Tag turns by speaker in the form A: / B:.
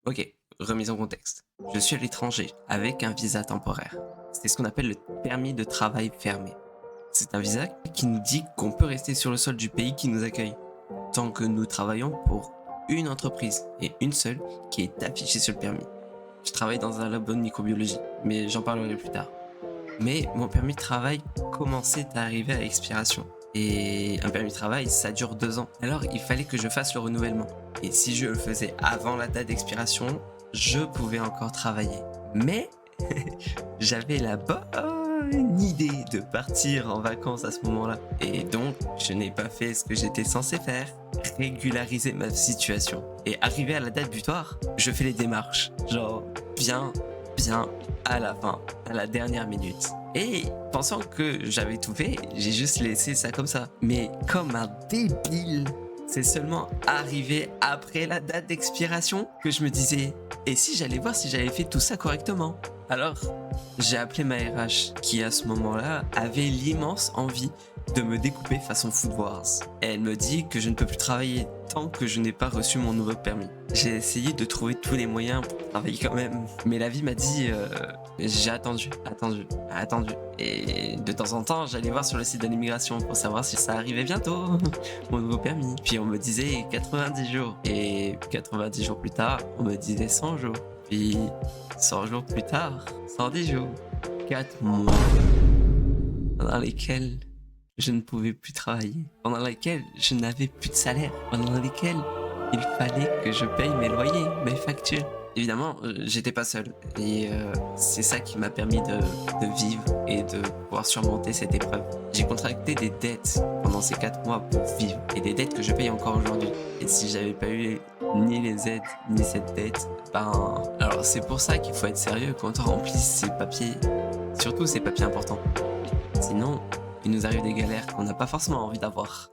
A: Ok, remise en contexte. Je suis à l'étranger avec un visa temporaire. C'est ce qu'on appelle le permis de travail fermé. C'est un visa qui nous dit qu'on peut rester sur le sol du pays qui nous accueille, tant que nous travaillons pour une entreprise, et une seule, qui est affichée sur le permis. Je travaille dans un labo de microbiologie, mais j'en parlerai plus tard. Mais mon permis de travail commençait à arriver à expiration. Et un permis de travail, ça dure 2 ans. Alors il fallait que je fasse le renouvellement. Et si je le faisais avant la date d'expiration, je pouvais encore travailler. Mais j'avais la bonne idée de partir en vacances à ce moment-là. Et donc, je n'ai pas fait ce que j'étais censé faire, régulariser ma situation. Et arrivé à la date butoir, je fais les démarches. Genre, bien à la fin, à la dernière minute. Et pensant que j'avais tout fait, j'ai juste laissé ça comme ça. Mais comme un débile, c'est seulement arrivé après la date d'expiration que je me disais, et si j'allais voir si j'avais fait tout ça correctement? Alors, j'ai appelé ma RH qui à ce moment-là avait l'immense envie de me découper façon Food Wars. Et elle me dit que je ne peux plus travailler tant que je n'ai pas reçu mon nouveau permis. J'ai essayé de trouver tous les moyens pour travailler quand même, mais la vie m'a dit j'ai attendu. Et de temps en temps, j'allais voir sur le site de l'immigration pour savoir si ça arrivait bientôt, mon nouveau permis. Puis on me disait 90 jours. Et 90 jours plus tard, on me disait 100 jours. Puis 100 jours plus tard, 110 jours. 4 mois pendant lesquels je ne pouvais plus travailler, pendant lesquels je n'avais plus de salaire, pendant lesquels il fallait que je paye mes loyers, mes factures. Évidemment, j'étais pas seul. Et c'est ça qui m'a permis de vivre et de pouvoir surmonter cette épreuve. J'ai contracté des dettes pendant ces 4 mois pour vivre. Et des dettes que je paye encore aujourd'hui. Et si j'avais pas eu ni les aides, ni cette dette, ben... Alors c'est pour ça qu'il faut être sérieux quand on remplit ces papiers. Surtout ces papiers importants. Sinon, il nous arrive des galères qu'on n'a pas forcément envie d'avoir.